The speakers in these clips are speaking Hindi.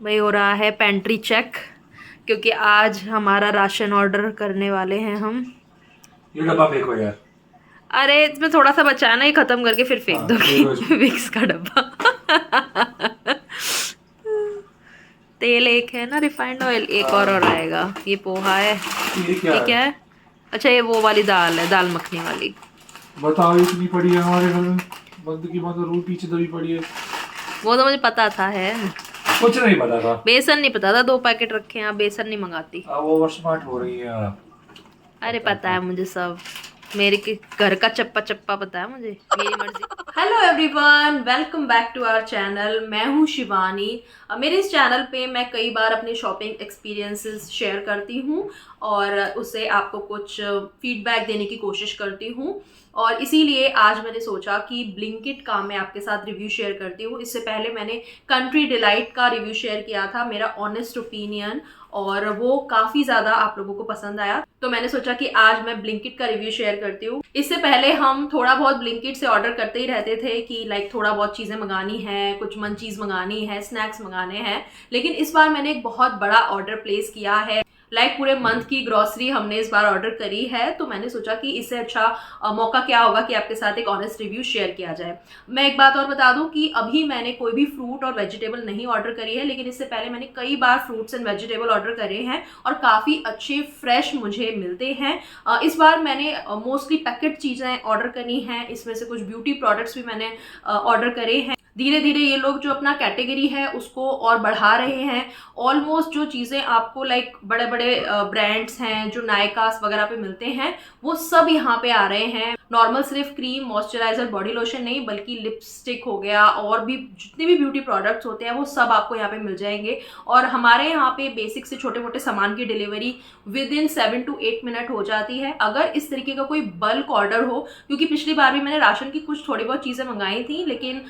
भाई हो रहा है पेंट्री चेक, क्योंकि आज हमारा राशन ऑर्डर करने वाले हैं हम। ये डब्बा फेंको यार। अरे इसमें थोड़ा सा बचा है ना, ये खत्म करके फिर फेंक हाँ, फेंको दोगी इसको। विक्स का डब्बा। तेल एक है ना, रिफाइंड ऑयल एक और आएगा। ये पोहा है। ये क्या ये है? क्या है? अच्छा ये वो वाली दाल है, दाल मखनी वाली। बताओ, इतनी पड़ी है हमारे घर में। बंद की मतलब रूल पीछे दबी पड़ी है। वो तो मुझे पता था है। कुछ नहीं पता था। बेसन नहीं पता था, 2 पैकेट रखे हैं, आप बेसन नहीं मंगाती। अब ओवर स्मार्ट हो रही है आप। अरे पता है मुझे सब, मेरे के घर का चप्पा चप्पा पता है मुझे, मेरी मर्जी। Hello everyone, welcome back to our channel. मैं हूँ शिवानी। मेरे इस चैनल पे मैं कई बार अपने शॉपिंग एक्सपीरियंसेस शेयर करती हूँ और उससे आपको कुछ फीडबैक देने की कोशिश करती हूँ। और इसीलिए आज मैंने सोचा कि ब्लिंकिट का मैं आपके साथ रिव्यू शेयर करती हूँ। इससे पहले मैंने कंट्री डिलाइट का रिव्यू शेयर किया था, मेरा ऑनेस्ट ओपिनियन, और वो काफ़ी ज़्यादा आप लोगों को पसंद आया। तो मैंने सोचा कि आज मैं ब्लिंकिट का रिव्यू शेयर करती हूँ। इससे पहले हम थोड़ा बहुत ब्लिंकिट से ऑर्डर करते ही रहते थे कि थोड़ा बहुत चीज़ें मंगानी है, कुछ मंचीज़ मंगानी है, स्नैक्स मंगाने हैं। लेकिन इस बार मैंने एक बहुत बड़ा ऑर्डर प्लेस किया है। पूरे मंथ की ग्रॉसरी हमने इस बार ऑर्डर करी है। तो मैंने सोचा कि इससे अच्छा मौका क्या होगा कि आपके साथ एक ऑनेस्ट रिव्यू शेयर किया जाए। मैं एक बात और बता दूं कि अभी मैंने कोई भी फ्रूट और वेजिटेबल नहीं ऑर्डर करी है, लेकिन इससे पहले मैंने कई बार फ्रूट्स एंड वेजिटेबल ऑर्डर करे हैं और काफ़ी अच्छे फ्रेश मुझे मिलते हैं। इस बार मैंने मोस्टली पैकेट चीज़ें ऑर्डर करी हैं। इसमें से कुछ ब्यूटी प्रोडक्ट्स भी मैंने ऑर्डर करे हैं। धीरे धीरे ये लोग जो अपना कैटेगरी है उसको और बढ़ा रहे हैं। ऑलमोस्ट जो चीज़ें आपको बड़े बड़े ब्रांड्स हैं जो नायकास वगैरह पे मिलते हैं, वो सब यहाँ पे आ रहे हैं। नॉर्मल सिर्फ क्रीम, मॉइस्चराइजर, बॉडी लोशन नहीं, बल्कि लिपस्टिक हो गया और भी जितने भी ब्यूटी प्रोडक्ट्स होते हैं वो सब आपको यहाँ पे मिल जाएंगे। और हमारे यहाँ पे बेसिक से छोटे मोटे सामान की delivery with in 7 to 8 minute हो जाती है, अगर इस तरीके का कोई बल्क ऑर्डर हो। क्योंकि पिछली बार भी मैंने राशन की कुछ थोड़ी बहुत चीज़ें मंगाई थी, लेकिन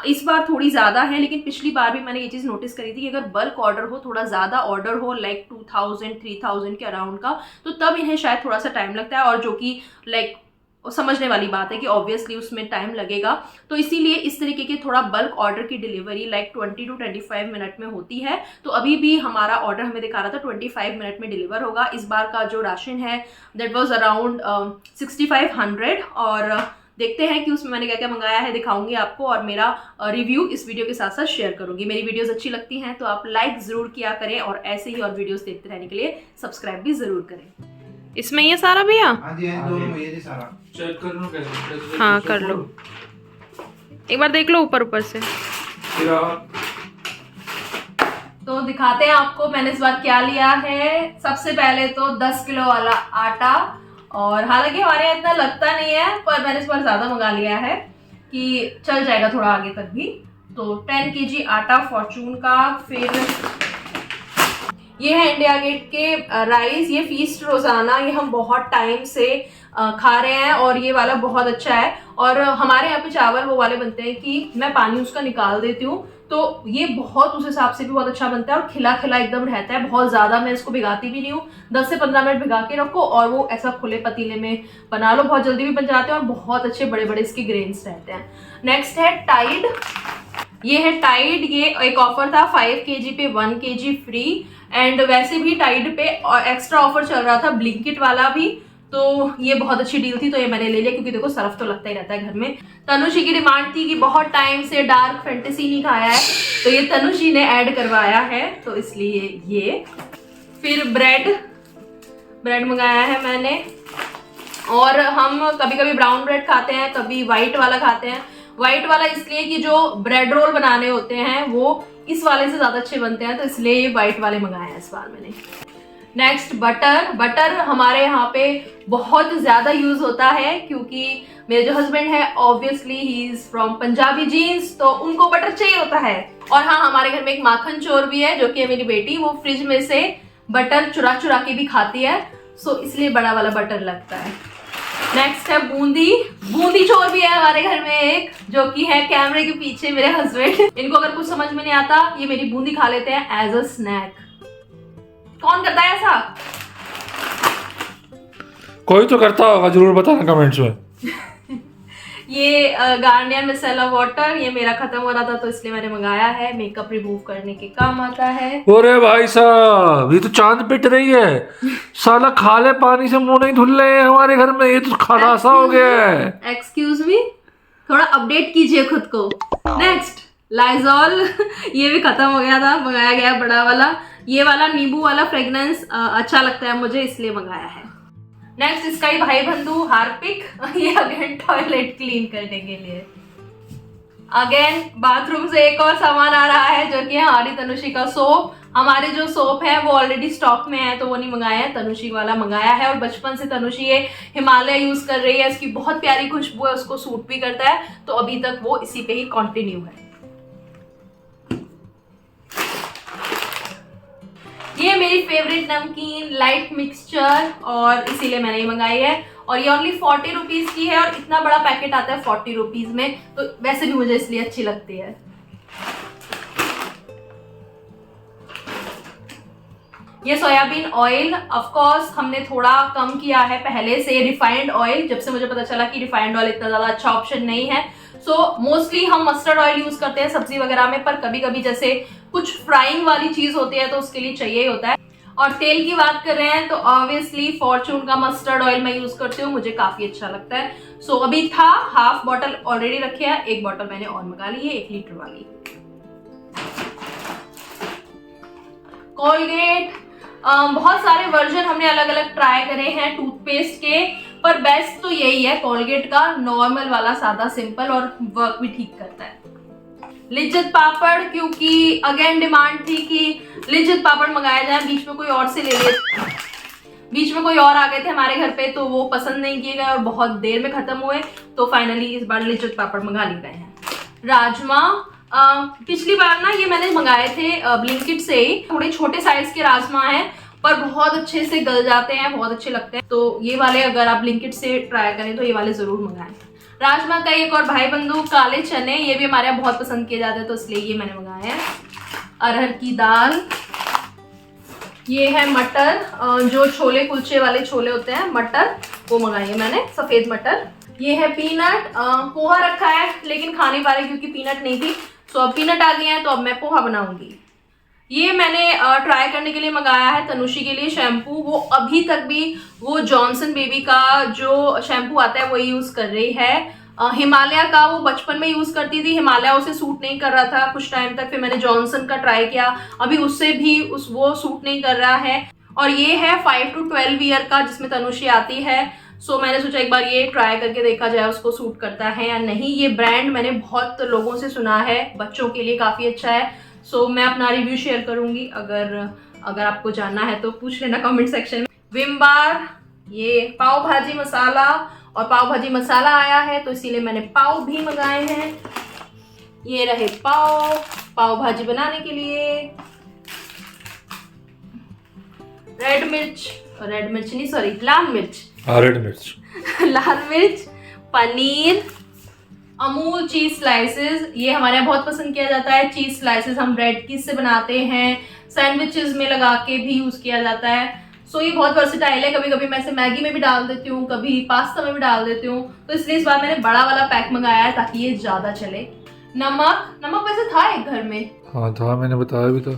इस बार थोड़ी ज़्यादा है। लेकिन पिछली बार भी मैंने ये चीज़ नोटिस करी थी कि अगर बल्क ऑर्डर हो, थोड़ा ज़्यादा ऑर्डर हो, 2000 3000 के अराउंड का, तो तब इन्हें शायद थोड़ा सा टाइम लगता है। और जो कि समझने वाली बात है कि ऑब्वियसली उसमें टाइम लगेगा। तो इसीलिए इस तरीके के थोड़ा बल्क ऑर्डर की डिलीवरी 20 to 25 मिनट में होती है। तो अभी भी हमारा ऑर्डर हमें दिखा रहा था 25 मिनट में डिलीवर होगा। इस बार का जो राशन है दैट वाज अराउंड 6500। और देखते हैं कि उसमें मैंने क्या क्या मंगाया है, दिखाऊंगी आपको और मेरा रिव्यू इस वीडियो के साथ साथ शेयर करूंगी। मेरी वीडियोस अच्छी लगती हैं तो आप लाइक ज़रूर किया करें और ऐसे ही और वीडियोस देखते रहने के लिए सब्सक्राइब भी ज़रूर करें। इसमें ये सारा भैया? हाँ जी, दोनों में ये जी सारा चेक कर लो कैसे। हाँ कर लो, एक बार देख लो ऊपर ऊपर से। तो दिखाते हैं आपको मैंने इस बार क्या लिया है। सबसे पहले तो 10 किलो वाला आटा, और हालांकि हमारे यहाँ इतना लगता नहीं है पर मैंने इस बार ज्यादा मंगा लिया है कि चल जाएगा थोड़ा आगे तक भी। तो 10 kg आटा फॉर्चून का। फिर ये है इंडिया गेट के राइस, ये फीस्ट रोजाना, ये हम बहुत टाइम से खा रहे हैं और ये वाला बहुत अच्छा है। और हमारे यहाँ पे चावल वो वाले बनते हैं कि मैं पानी उसका निकाल देती हूँ, तो ये बहुत उस हिसाब से भी बहुत अच्छा बनता है और खिला खिला एकदम रहता है। बहुत ज़्यादा मैं इसको भिगाती भी नहीं हूँ, 10 से 15 मिनट भिगा के रखो और वो ऐसा खुले पतीले में बना लो, बहुत जल्दी भी बन जाते हैं और बहुत अच्छे बड़े बड़े इसके ग्रेन्स रहते हैं। नेक्स्ट है टाइड। ये है टाइड, ये एक ऑफर था 5 kg पे 1 kg फ्री। एंड वैसे भी टाइड पे एक्स्ट्रा ऑफर चल रहा था, ब्लिंकिट वाला भी, तो ये बहुत अच्छी डील थी तो ये मैंने ले लिया। क्योंकि देखो सर्फ तो लगता ही रहता है घर में। तनुषी की डिमांड थी कि बहुत टाइम से डार्क फैंटेसी नहीं खाया है, तो ये तनुषी ने ऐड करवाया है, तो इसलिए ये। फिर ब्रेड मंगाया है मैंने। और हम कभी कभी ब्राउन ब्रेड खाते हैं, कभी व्हाइट वाला खाते हैं। व्हाइट वाला इसलिए कि जो ब्रेड रोल बनाने होते हैं वो इस वाले से ज्यादा अच्छे बनते हैं, तो इसलिए ये व्हाइट वाले मंगाए हैं इस बार मैंने। नेक्स्ट बटर हमारे यहाँ पे बहुत ज्यादा यूज होता है क्योंकि मेरे जो हस्बैंड है obviously he is from Punjabi genes, तो उनको बटर चाहिए होता है। और हाँ, हमारे घर में एक माखन चोर भी है जो कि है मेरी बेटी, वो फ्रिज में से बटर चुरा चुरा के भी खाती है, सो इसलिए बड़ा वाला बटर लगता है। नेक्स्ट है बूंदी चोर भी है हमारे घर में एक, जो कि है कैमरे के पीछे मेरे हस्बैंड। इनको अगर कुछ समझ में नहीं आता ये मेरी बूंदी खा लेते हैं एज अ स्नैक। कौन करता है ऐसा? कोई तो करता होगा, जरूर बताना कमेंट्स में। ये गार्नियर मिसेला वाटर, ये मेरा खत्म हो रहा था तो इसलिए मैंने मंगाया है, मेकअप रिमूव करने के काम आता है। अरे भाई साहब, ये तो चांद पिट रही है। साला खाले पानी से मुंह नहीं धुल रहे हैं हमारे घर में, ये तो खलासा हो गया है। एक्सक्यूज मी, थोड़ा अपडेट कीजिए खुद को। नेक्स्ट लाइजॉल, ये भी खत्म हो गया था, मंगाया गया बड़ा वाला। ये वाला नींबू वाला फ्रेग्रेंस अच्छा लगता है मुझे, इसलिए मंगाया है। नेक्स्ट इसका ही भाई बंधु हार्पिक, ये अगेन टॉयलेट क्लीन करने के लिए। अगेन बाथरूम से एक और सामान आ रहा है, जो कि है हमारी तनुषी का सोप। हमारे जो सोप है वो ऑलरेडी स्टॉक में है, तो वो नहीं मंगाया है, तनुषी वाला मंगाया है। और बचपन से तनुषी ये हिमालय यूज कर रही है, इसकी बहुत प्यारी खुशबू है, उसको सूट भी करता है, तो अभी तक वो इसी पे ही कंटिन्यू है। ये मेरी फेवरेट नमकीन लाइट मिक्सचर, और इसीलिए मैंने ये मंगाई है। और ये ओनली 40 रुपीज की है, और इतना बड़ा पैकेट आता है 40 रुपीज में, तो वैसे भी मुझे इसलिए अच्छी लगती है। ये सोयाबीन ऑयल, ऑफ कोर्स हमने थोड़ा कम किया है पहले से रिफाइंड ऑयल, जब से मुझे पता चला कि रिफाइंड ऑयल इतना ज्यादा अच्छा ऑप्शन नहीं है। सो मोस्टली हम मस्टर्ड ऑयल यूज करते हैं सब्जी वगैरह में, पर कभी कभी जैसे कुछ फ्राइंग वाली चीज होती है तो उसके लिए चाहिए होता है। और तेल की बात कर रहे हैं तो ऑब्वियसली फॉर्चून का मस्टर्ड ऑयल मैं यूज करती हूँ, मुझे काफी अच्छा लगता है। सो अभी था हाफ बॉटल ऑलरेडी रखे है, एक बॉटल मैंने और मंगा ली है 1 लीटर वाली। कोलगेट, बहुत सारे वर्जन हमने अलग अलग ट्राई करे हैं टूथपेस्ट के, पर बेस्ट तो यही है कोलगेट का नॉर्मल वाला, सादा सिंपल, और वर्क भी ठीक करता है। लिज्जत पापड़, क्योंकि अगेन डिमांड थी कि लिज्जत पापड़ मंगाया जाए, बीच में कोई और से ले लिए, बीच में कोई और आ गए थे हमारे घर पे, तो वो पसंद नहीं किए गए और बहुत देर में खत्म हुए, तो फाइनली इस बार लिज्जत पापड़ मंगा लिए गए हैं। राजमा, पिछली बार ना ये मैंने मंगाए थे ब्लिंकिट से ही, थोड़े छोटे साइज के राजमा हैं, पर बहुत अच्छे से गल जाते हैं, बहुत अच्छे लगते हैं, तो ये वाले अगर आप ब्लिंकिट से ट्राई करें तो ये वाले जरूर मंगाएं। राजमा का एक और भाई बंधु काले चने, ये भी हमारे यहाँ बहुत पसंद किए जाते हैं, तो इसलिए ये मैंने मंगाया है। अरहर की दाल, ये है मटर, जो छोले कुलचे वाले छोले होते हैं मटर, वो मंगाई है मैंने, सफेद मटर। ये है पीनट, पोहा रखा है लेकिन खा नहीं पा रही क्योंकि पीनट नहीं थी, तो अब पीनट आ गए हैं, तो अब मैं पोहा बनाऊंगी। ये मैंने ट्राई करने के लिए मंगाया है तनुषी के लिए शैम्पू, वो अभी तक भी वो जॉनसन बेबी का जो शैम्पू आता है वो यूज कर रही है। हिमालय का वो बचपन में यूज करती थी, हिमालय उसे सूट नहीं कर रहा था कुछ टाइम तक, फिर मैंने जॉनसन का ट्राई किया, अभी उससे भी वो सूट नहीं कर रहा है। और ये है 5 to 12 ईयर का, जिसमें तनुषी आती है, सो मैंने सोचा एक बार ये ट्राई करके देखा जाए उसको सूट करता है या नहीं। ये ब्रांड मैंने बहुत लोगों से सुना है, बच्चों के लिए काफी अच्छा है, सो मैं अपना रिव्यू शेयर करूंगी, अगर आपको जानना है तो पूछ लेना कमेंट सेक्शन में। विम बार, ये पाव भाजी मसाला, और पाव भाजी मसाला आया है तो इसीलिए मैंने पाव भी मंगाए हैं। ये रहे पाव भाजी बनाने के लिए। रेड मिर्च नहीं, सॉरी लाल मिर्च, रेड मिर्च लाल मिर्च, पनीर, अमूल चीज स्लाइसेस, ये हमारे यहाँ बहुत पसंद किया जाता है। चीज स्लाइसेस हम ब्रेड की से बनाते हैं, सैंडविचेस में लगा के भी यूज किया जाता है, सो ये बहुत वर्सेटाइल है। कभी कभी मैं इसे मैगी में भी डाल देती हूँ, कभी पास्ता में भी डाल देती हूँ, तो इसलिए इस बार मैंने बड़ा वाला पैक मंगाया है ताकि ये ज्यादा चले। नमक वैसे था एक घर में, हाँ था, मैंने बताया भी था,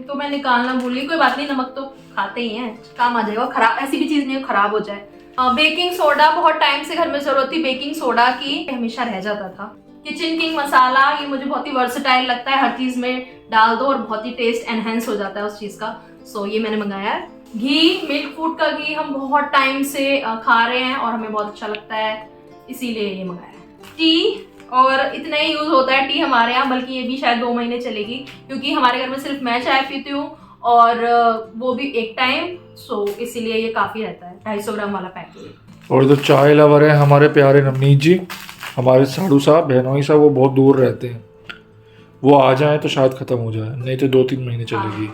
तो मैं निकालना भूली, कोई बात नहीं, नमक तो खाते ही हैं, काम आ जाएगा, खराब ऐसी भी चीज नहीं खराब हो जाए। बेकिंग सोडा, बहुत टाइम से घर में जरूरत थी बेकिंग सोडा की, हमेशा रह जाता था। किचन किंग मसाला, ये मुझे बहुत ही वर्सेटाइल लगता है, हर चीज में डाल दो और बहुत ही टेस्ट एनहेंस हो जाता है उस चीज का, सो ये मैंने मंगाया है। घी, मिल्क फूड का घी हम बहुत टाइम से खा रहे हैं और हमें बहुत अच्छा लगता है, इसीलिए ये मंगाया है। टी, और इतना ही यूज होता है टी हमारे यहाँ, बल्कि ये भी शायद 2 महीने चलेगी, क्योंकि हमारे घर में सिर्फ मैं चाय पीती हूँ और वो भी एक टाइम, सो इसीलिए ये काफी रहता है। 250 ग्राम वाला पैकेट। और जो चाय लवर है हमारे प्यारे नवनीत जी, हमारे साड़ू साहब बहनोई साहब, वो बहुत दूर रहते हैं, वो आ जाए तो शायद खत्म हो जाए, नहीं तो 2-3 महीने चलेगी।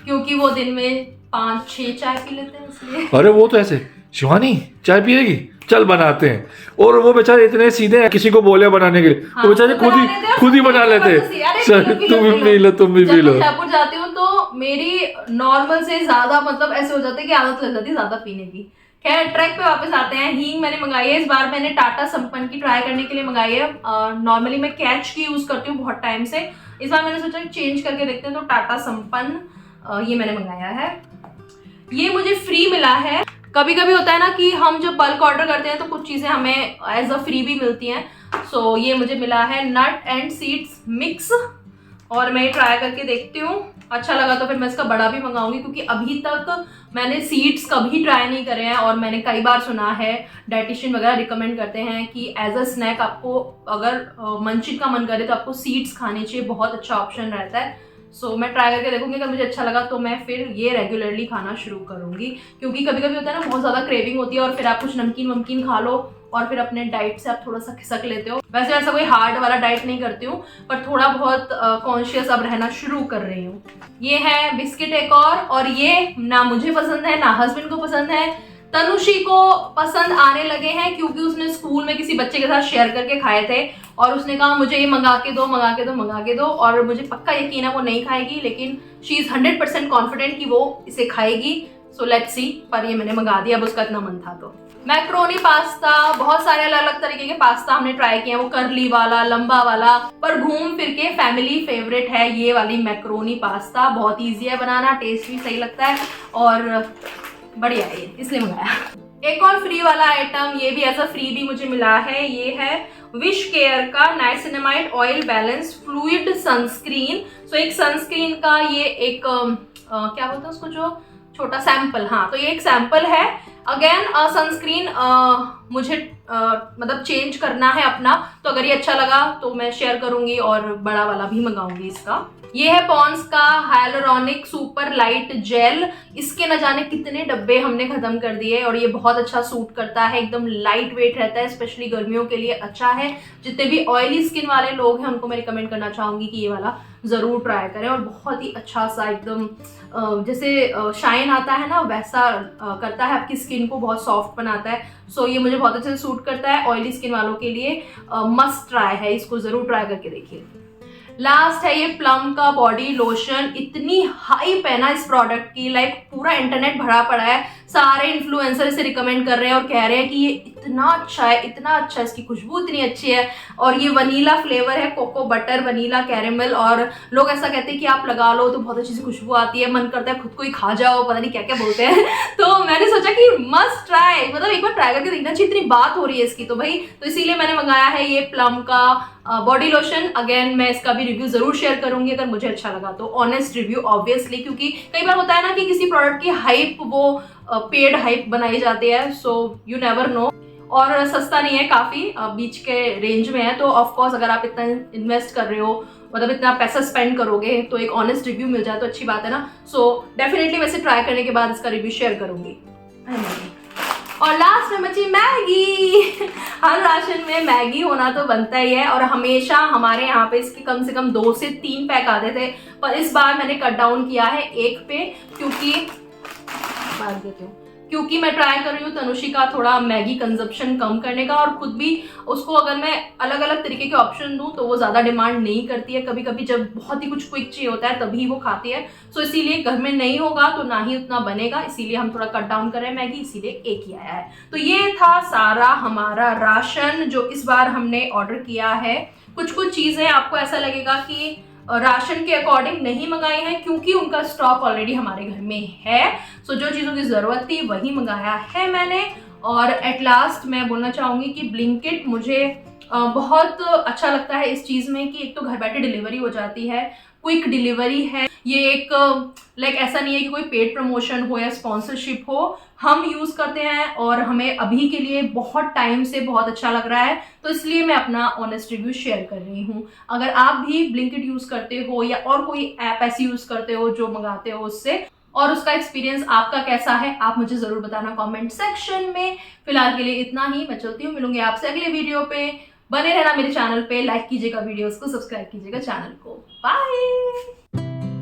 क्योंकि वो दिन में 5-6 चाय पी लेते हैं इसलिए। अरे वो तो ऐसे, शिवानी चाय पिएगी, चल बनाते हैं, और वो बेचारे इतने सीधे हैं, किसी को बोले बनाने के लिए, वो बेचारे खुद ही बना लेते हैं। तुम भी पी लो, तुम भी पी लो। जयपुर जाती हूँ तो मेरी नॉर्मल से ज्यादा, मतलब ऐसे हो जाता है कि आदत लग जाती है ज्यादा पीने की, खैर ट्रैक पे वापस आते हैं। हींग मैंने मंगाई है, इस बार मैंने टाटा संपन्न की ट्राई करने के लिए मंगाई है। नॉर्मली मैं कैच की यूज करती हूँ बहुत टाइम से, इस बार मैंने सोचा चेंज करके देखते हैं, तो टाटा संपन्न ये मैंने मंगाया है। ये मुझे फ्री मिला है। कभी कभी होता है ना कि हम जब बल्क ऑर्डर करते हैं तो कुछ चीजें हमें एज अ फ्री भी मिलती हैं। सो ये मुझे मिला है नट एंड सीड्स मिक्स, और मैं ट्राई करके देखती हूँ, अच्छा लगा तो फिर मैं इसका बड़ा भी मंगाऊंगी, क्योंकि अभी तक मैंने सीड्स कभी ट्राई नहीं करे हैं। और मैंने कई बार सुना है डाइटिशियन वगैरह रिकमेंड करते हैं कि एज अ स्नैक आपको अगर मंचिंग का मन करे तो आपको सीड्स खाने चाहिए, बहुत अच्छा ऑप्शन रहता है। सो मैं ट्राई करके देखूंगी, अगर मुझे अच्छा लगा तो मैं फिर ये रेगुलरली खाना शुरू करूंगी, क्योंकि कभी कभी होता है ना बहुत ज़्यादा क्रेविंग होती है और फिर आप कुछ नमकीन वमकीन खा लो और फिर अपने डाइट से आप थोड़ा सा खिसक लेते हो। वैसे ऐसा कोई हार्ड वाला डाइट नहीं करती हूँ, पर थोड़ा बहुत कॉन्शियस अब रहना शुरू कर रही हूँ। ये है बिस्किट एक और ये ना मुझे पसंद है ना हस्बैंड को पसंद है, तनुषी को पसंद आने लगे हैं, क्योंकि उसने स्कूल में किसी बच्चे के साथ शेयर करके खाए थे और उसने कहा मुझे ये मंगा के दो मंगा के दो मंगा के दो, और मुझे पक्का यकीन है वो नहीं खाएगी, लेकिन शी इज 100% कॉन्फिडेंट कि वो इसे खाएगी। सो लेट्स सी, पर ये मैंने मंगा दिया, अब उसका इतना मन था। तो मैक्रोनी पास्ता, बहुत सारे अलग अलग तरीके के पास्ता हमने ट्राई किए हैं, वो कर्ली वाला, लंबा वाला, पर घूम फिर के फैमिली फेवरेट है ये वाली मैक्रोनी पास्ता। बहुत इजी है बनाना, टेस्ट भी सही लगता है और बढ़िया है, इसलिए मंगाया। एक और फ्री वाला आइटम, ये भी एज अ फ्री भी मुझे मिला है, ये है विश केयर का niacinamide oil balance fluid sunscreen. So एक सनस्क्रीन का ये एक क्या बोलते हैं उसको, जो छोटा सैंपल, हाँ तो ये एक सैंपल है। अगेन सनस्क्रीन मुझे मतलब चेंज करना है अपना, तो अगर ये अच्छा लगा तो मैं शेयर करूंगी और बड़ा वाला भी मंगाऊंगी इसका। ये है पॉन्ड्स का हाइलुरोनिक सुपर लाइट जेल। इसके न जाने कितने डब्बे हमने खत्म कर दिए और ये बहुत अच्छा सूट करता है, एकदम लाइट वेट रहता है, स्पेशली गर्मियों के लिए अच्छा है। जितने भी ऑयली स्किन वाले लोग हैं उनको मैं रिकमेंड करना चाहूंगी कि ये वाला जरूर ट्राई करें, और बहुत ही अच्छा सा एकदम जैसे शाइन आता है ना वैसा करता है, आपकी स्किन को बहुत सॉफ्ट बनाता है। सो ये मुझे बहुत अच्छे से सूट करता है, ऑयली स्किन वालों के लिए मस्ट ट्राई है, इसको जरूर ट्राई करके देखिए। लास्ट है ये प्लम का बॉडी लोशन। इतनी हाइप है ना इस प्रोडक्ट की, लाइक पूरा इंटरनेट भरा पड़ा है, सारे इन्फ्लुएंसर इसे रिकमेंड कर रहे हैं और कह रहे हैं कि ये इतना अच्छा है, इतना अच्छा है, इसकी खुशबू इतनी अच्छी है, और ये वनीला फ्लेवर है, कोको बटर वनीला कैरेमल, और लोग ऐसा कहते हैं कि आप लगा लो तो बहुत अच्छी सी खुशबू आती है, मन करता है खुद को ही खा जाओ, पता नहीं क्या क्या बोलते हैं। तो मैंने सोचा कि मस्ट ट्राई, मतलब एक बार ट्राई करके देखना चाहिए, इतनी बात हो रही है इसकी तो भाई, तो इसीलिए मैंने मंगाया है ये प्लम का बॉडी लोशन। अगेन मैं इसका भी रिव्यू जरूर शेयर करूंगी अगर मुझे अच्छा लगा तो, ऑनेस्ट रिव्यू ऑब्वियसली, क्योंकि कई बार होता है ना कि किसी प्रोडक्ट की हाइप वो पेड हाइप बनाई जाती है, सो यू नेवर नो। और सस्ता नहीं है, काफी बीच के रेंज में है, तो ऑफकोर्स अगर आप इतना इन्वेस्ट कर रहे हो, मतलब इतना पैसा स्पेंड करोगे, तो एक ऑनेस्ट रिव्यू मिल जाए तो अच्छी बात है ना। सो डेफिनेटली वैसे ट्राई करने के बाद इसका रिव्यू शेयर करूंगी। और लास्ट में बची मैगी। हर राशन में मैगी होना तो बनता ही है, और हमेशा हमारे यहाँ पे इसके कम से कम 2 से 3 पैक आते थे, पर इस बार मैंने कट डाउन किया है 1 पे, क्योंकि मैं ट्राई कर रही हूँ तनुषी का थोड़ा मैगी कंजप्शन कम करने का, और खुद भी उसको अगर मैं अलग अलग तरीके के ऑप्शन दूं तो वो ज़्यादा डिमांड नहीं करती है। कभी कभी जब बहुत ही कुछ क्विक चाहिए होता है तभी वो खाती है, सो इसीलिए घर में नहीं होगा तो ना ही उतना बनेगा, इसीलिए हम थोड़ा कट डाउन कर रहे हैं मैगी, इसीलिए एक ही आया है। तो ये था सारा हमारा राशन जो इस बार हमने ऑर्डर किया है। कुछ चीज़ें आपको ऐसा लगेगा कि राशन के अकॉर्डिंग नहीं मंगाए हैं, क्योंकि उनका स्टॉक ऑलरेडी हमारे घर में है। सो जो चीज़ों की ज़रूरत थी वही मंगाया है मैंने। और एट लास्ट मैं बोलना चाहूँगी कि ब्लिंकिट मुझे बहुत अच्छा लगता है इस चीज़ में कि एक तो घर बैठे डिलीवरी हो जाती है, क्विक डिलीवरी है। ये एक लाइक ऐसा नहीं है कि कोई पेड प्रमोशन हो या स्पॉन्सरशिप हो, हम यूज़ करते हैं और हमें अभी के लिए बहुत टाइम से बहुत अच्छा लग रहा है, तो इसलिए मैं अपना ऑनेस्ट रिव्यू शेयर कर रही हूँ। अगर आप भी ब्लिंकिट यूज़ करते हो या और कोई ऐप ऐसी यूज़ करते हो जो मंगाते हो उससे, और उसका एक्सपीरियंस आपका कैसा है, आप मुझे ज़रूर बताना कमेंट सेक्शन में। फिलहाल के लिए इतना ही, मैं चलती हूँ, मिलूंगी आपसे अगले वीडियो पे। बने रहना मेरे चैनल पे, लाइक कीजिएगा वीडियोस को, सब्सक्राइब कीजिएगा चैनल को। बाय।